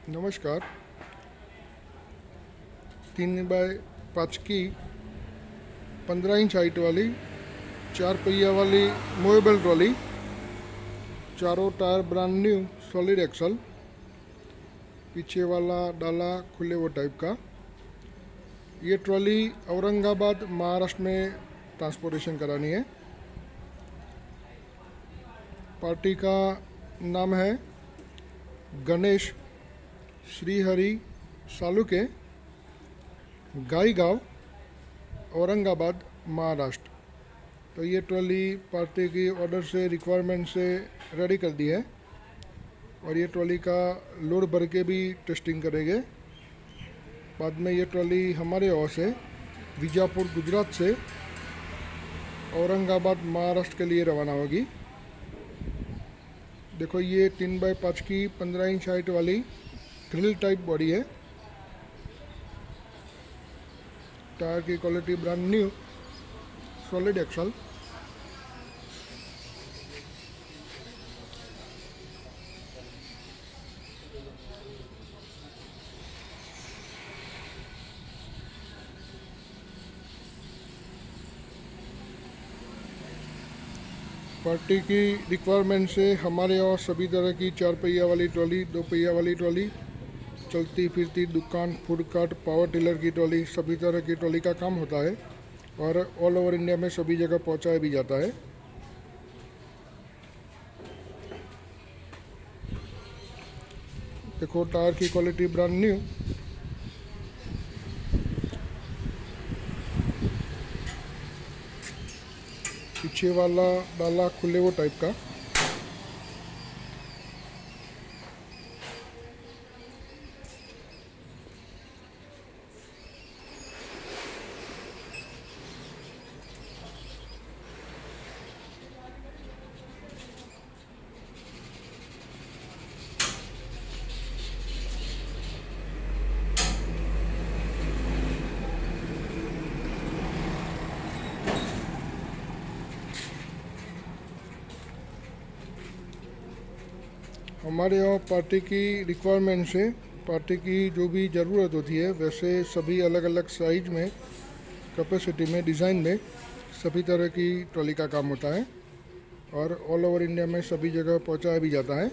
नमस्कार। 3x5 की 15 inch height वाली 4 पहिया वाली मूवेबल ट्रॉली, चारों tyre brand new, solid axle, पीछे वाला डाला खुले वो टाइप का। ये ट्रॉली औरंगाबाद महाराष्ट्र में ट्रांसपोर्टेशन करानी है। पार्टी का नाम है गणेश श्रीहरि सालुके, गाईगांव, औरंगाबाद महाराष्ट्र। तो ये ट्रॉली पार्टी की ऑर्डर से रिक्वायरमेंट से रेडी कर दी है और ये ट्रॉली का लोड भर के भी टेस्टिंग करेंगे। बाद में ये ट्रॉली हमारे ओर से विजापुर गुजरात से औरंगाबाद महाराष्ट्र के लिए रवाना होगी। देखो ये 3x5 की 15 इंच हाइट वाली ग्रिल टाइप बॉडी है। टायर की quality brand new, solid axle. Party की रिक्वायरमेंट से हमारे यहाँ सभी तरह की 4 पहिया वाली ट्रॉली, 2 पहिया वाली ट्रॉली, चलती फिरती दुकान, फूड कार्ट, पावर टिलर की ट्रॉली, सभी तरह की ट्रॉली का काम होता है और ऑल ओवर इंडिया में सभी जगह पहुंचाया भी जाता है। देखो टायर की क्वालिटी ब्रांड न्यू, पीछे वाला डाला खुले वो टाइप का। हमारे यहाँ पार्टी की रिक्वायरमेंट से पार्टी की जो भी ज़रूरत होती है वैसे सभी अलग अलग साइज में, कैपेसिटी में, डिज़ाइन में सभी तरह की ट्रॉली का काम होता है और ऑल ओवर इंडिया में सभी जगह पहुंचाया भी जाता है।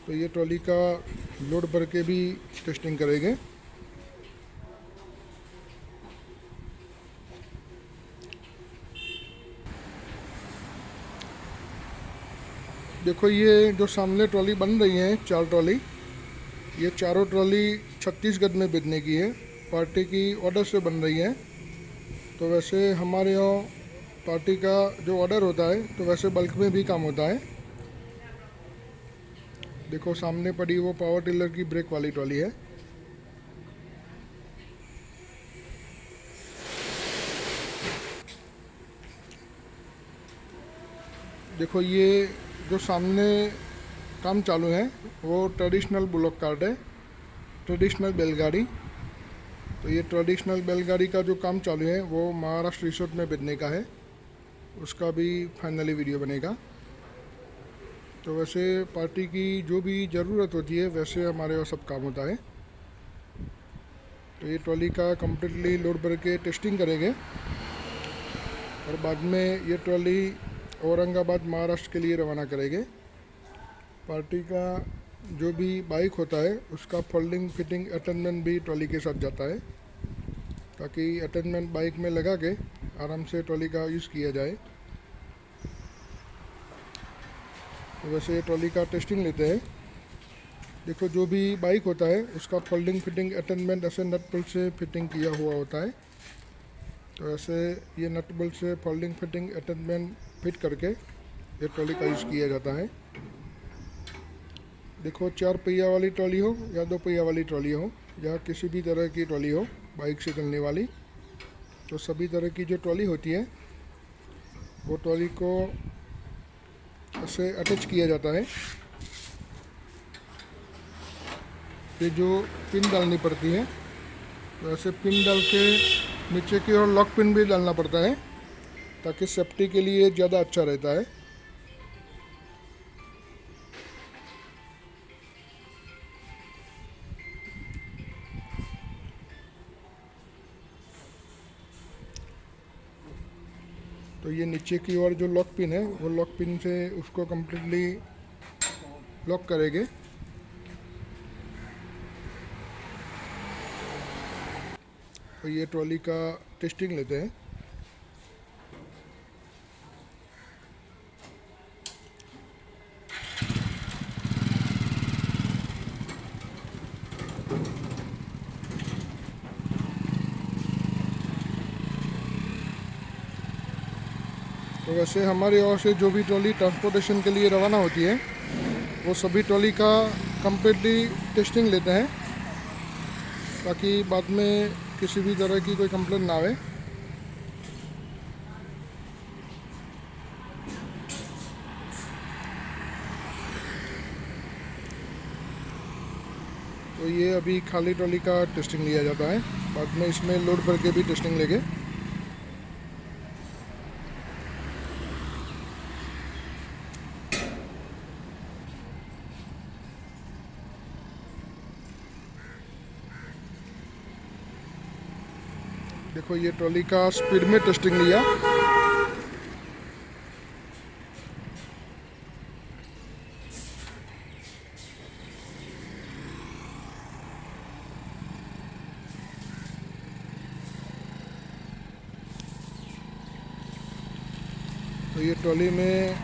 तो ये ट्रॉली का लोड भर के भी टेस्टिंग करेंगे। देखो ये जो सामने ट्रॉली बन रही है, 4 ट्रॉली, ये चारों ट्रॉली छत्तीसगढ़ में बिकने की है। पार्टी की ऑर्डर से बन रही है। तो वैसे हमारे यहाँ पार्टी का जो ऑर्डर होता है तो वैसे बल्क में भी काम होता है। देखो सामने पड़ी वो पावर टिलर की ब्रेक वाली ट्रॉली है। देखो ये जो सामने काम चालू है वो ट्रेडिशनल बुलॉक कार्ट है, ट्रेडिशनल बैलगाड़ी। तो ये ट्रेडिशनल बैलगाड़ी का जो काम चालू है वो महाराष्ट्र रिसोर्ट में बिकने का है, उसका भी फाइनली वीडियो बनेगा। तो वैसे पार्टी की जो भी ज़रूरत होती है वैसे हमारे यहाँ सब काम होता है। तो ये ट्रॉली का कम्प्लीटली लोड भर के टेस्टिंग करेंगे और बाद में ये ट्रॉली औरंगाबाद महाराष्ट्र के लिए रवाना करेंगे। पार्टी का जो भी बाइक होता है उसका फोल्डिंग फिटिंग अटैचमेंट भी ट्रॉली के साथ जाता है ताकि अटैचमेंट बाइक में लगा के आराम से ट्रॉली का यूज़ किया जाए। तो वैसे ट्रॉली का टेस्टिंग लेते हैं। देखो जो भी बाइक होता है उसका फोल्डिंग फिटिंग अटैचमेंट ऐसे नट बोल्ट से फिटिंग किया हुआ होता है। तो ऐसे ये नट बोल्ट से फोल्डिंग फिटिंग अटैचमेंट फिट करके ये ट्रॉली का यूज़ किया जाता है। देखो 4 पहिया वाली ट्रॉली हो या 2 पहिया वाली ट्रॉली हो या किसी भी तरह की ट्रॉली हो बाइक से चलने वाली, तो सभी तरह की जो ट्रॉली होती है वो ट्रॉली को ऐसे अटैच किया जाता है। ये जो पिन डालनी पड़ती है तो ऐसे पिन डाल के नीचे की ओर लॉक पिन भी डालना पड़ता है ताकि सेफ्टी के लिए ज़्यादा अच्छा रहता है। तो ये नीचे की ओर जो लॉक पिन है वो लॉक पिन से उसको कम्प्लीटली लॉक करेंगे। तो ये ट्रॉली का टेस्टिंग लेते हैं। तो वैसे हमारे ओर से जो भी ट्रॉली ट्रांसपोर्टेशन के लिए रवाना होती है वो सभी ट्रॉली का कम्प्लीटली टेस्टिंग लेते हैं, ताकि बाद में किसी भी तरह की कोई कंप्लेंट ना आए। तो ये अभी खाली ट्रॉली का टेस्टिंग लिया जाता है, बाद में इसमें लोड भर के भी टेस्टिंग लेंगे। देखो ये ट्रॉली का स्पीड में टेस्टिंग लिया। तो ये ट्रॉली में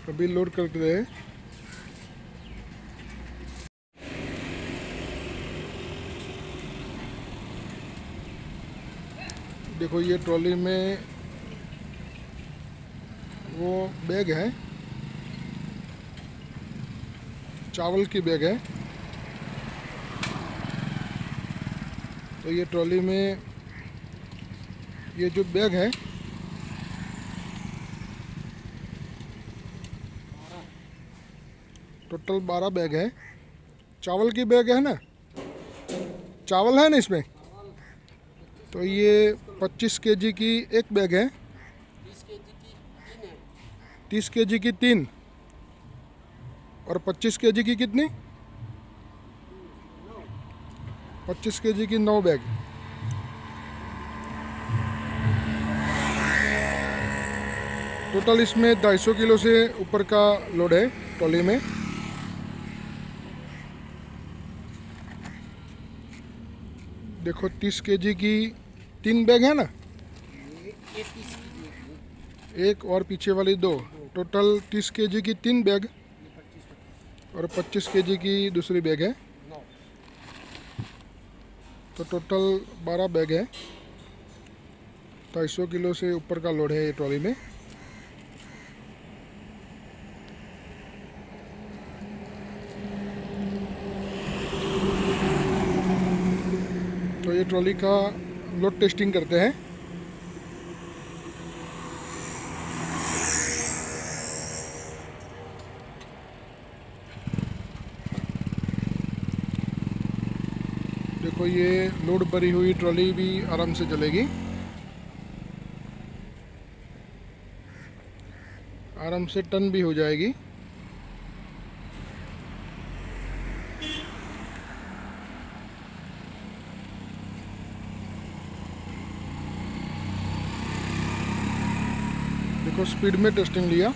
अभी लोड करते हैं। देखो ये ट्रॉली में वो बैग है, चावल की बैग है। तो ये ट्रॉली में ये जो बैग है टोटल 12 बैग है। चावल की बैग है ना, चावल है ना इसमें। तो ये 25 केजी की एक बैग है, 30 केजी की 3 और 25 केजी की कितनी, 25 केजी की 9 बैग। टोटल इसमें 250 किलो से ऊपर का लोड है ट्रॉली में। देखो 30 केजी की 3 बैग है ना, एक और पीछे वाली 2, टोटल 30 केजी की 3 बैग और 25 केजी की दूसरी बैग है। तो टोटल 12 बैग है, 250 किलो से ऊपर का लोड है ये ट्रॉली में। तो ये ट्रॉली का लोड टेस्टिंग करते हैं। देखो ये लोड भरी हुई ट्रॉली भी आराम से चलेगी, आराम से टन भी हो जाएगी। देखो स्पीड में टेस्टिंग लिया।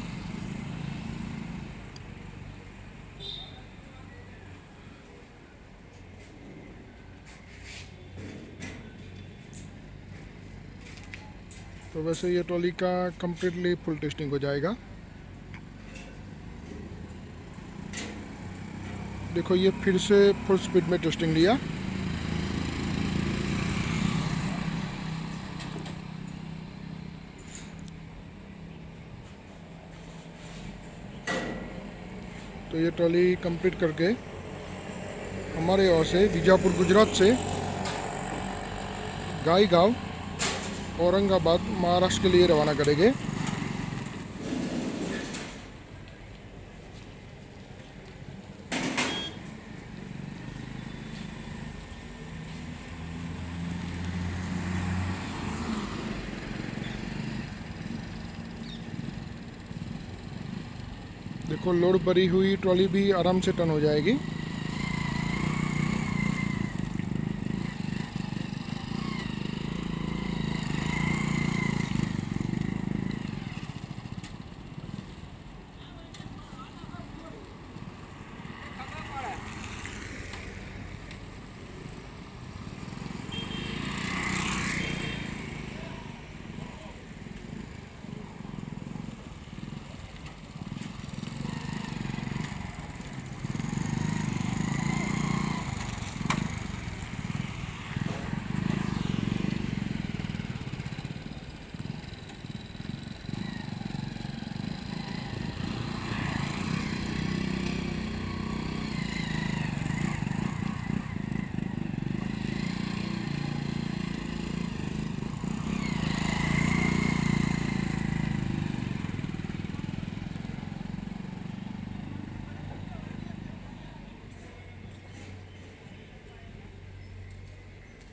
तो वैसे ये ट्रॉली का कम्प्लीटली फुल टेस्टिंग हो जाएगा। देखो ये फिर से फुल स्पीड में टेस्टिंग लिया। तो ये ट्रॉली कंप्लीट करके हमारे ओर से बीजापुर गुजरात से गाईगांव औरंगाबाद महाराष्ट्र के लिए रवाना करेंगे। देखो लोड भरी हुई ट्रॉली भी आराम से टन हो जाएगी।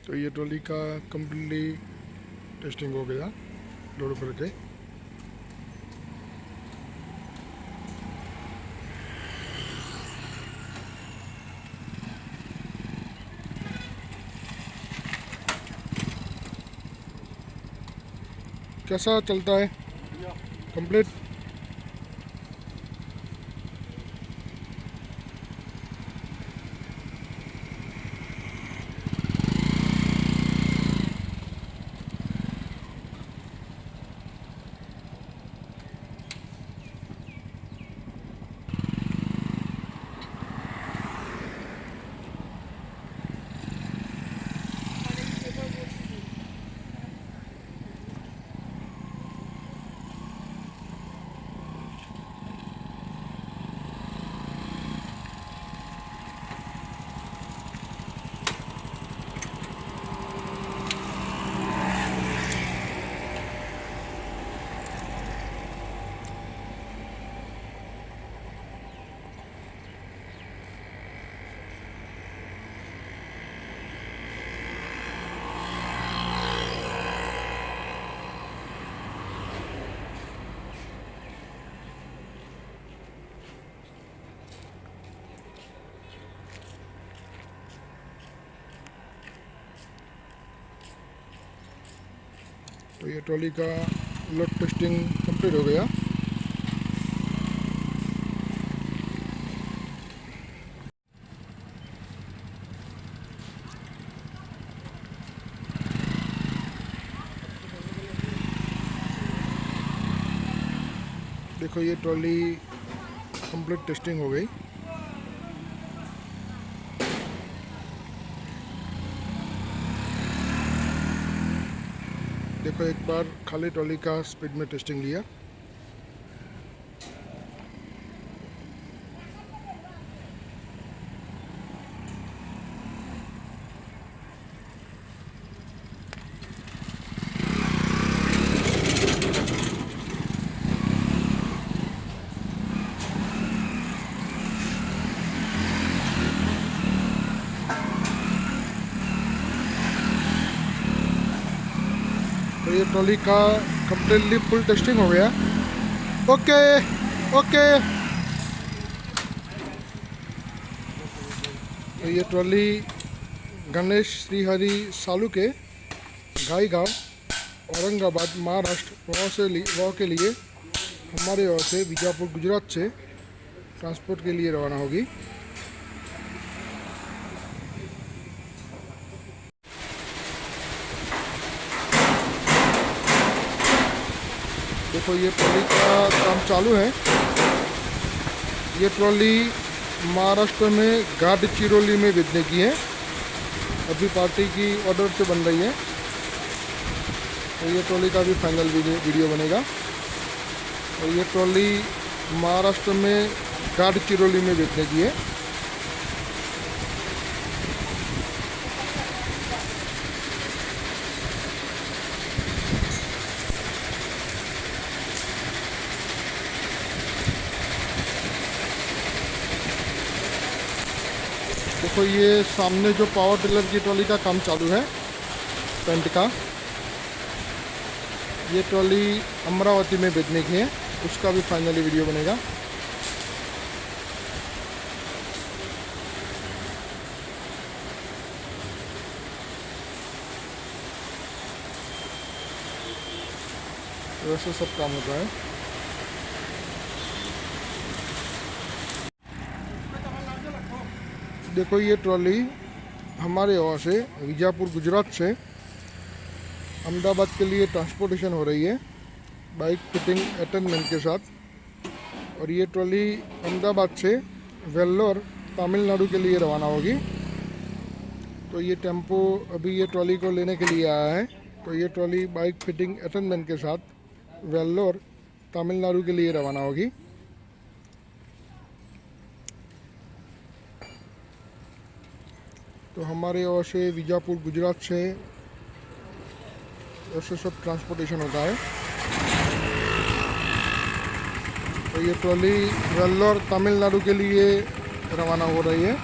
तो ये ट्रॉली का कम्प्लीटली टेस्टिंग हो गया लोड करके। कैसा चलता है कंप्लीट? तो ये ट्रॉली का लोड टेस्टिंग कंप्लीट हो गया। देखो ये ट्रॉली कंप्लीट टेस्टिंग हो गई। देखो एक बार खाली ट्रॉली का स्पीड में टेस्टिंग लिया। तो ये ट्रॉली का कम्प्लीटली फुल टेस्टिंग हो गया। Okay okay. तो ये ट्रॉली गणेश श्रीहरि सालुके गाईगांव औरंगाबाद महाराष्ट्र वहाँ के लिए हमारे यहाँ से बीजापुर गुजरात से ट्रांसपोर्ट के लिए रवाना होगी। देखो ये ट्रॉली का काम चालू है। ये ट्रॉली महाराष्ट्र में गडचिरोली में भेजने की है। अभी पार्टी की ऑर्डर से बन रही है। तो ये ट्रॉली का भी फाइनल वीडियो बनेगा। और ये ट्रॉली महाराष्ट्र में गडचिरोली में भेजने की है। देखो ये सामने जो पावर टिलर की ट्रॉली का काम चालू है पेंट का, ये ट्रॉली अमरावती में भेजने की है। उसका भी फाइनली वीडियो बनेगा। वैसे सब काम होता है। देखो ये ट्रॉली हमारे यहाँ से बीजापुर गुजरात से अहमदाबाद के लिए ट्रांसपोर्टेशन हो रही है बाइक फिटिंग अटेंडमेंट के साथ। और ये ट्रॉली अहमदाबाद से वेल्लोर तमिलनाडु के लिए रवाना होगी। तो ये टेम्पो अभी ये ट्रॉली को लेने के लिए आया है। तो ये ट्रॉली बाइक फिटिंग अटेंडमेंट के साथ वेल्लोर तमिलनाडु के लिए रवाना होगी। तो हमारे यहाँ से बीजापुर गुजरात से ऐसे सब ट्रांसपोर्टेशन होता है। तो ये ट्रॉली वेल्लोर तमिलनाडु के लिए रवाना हो रही है।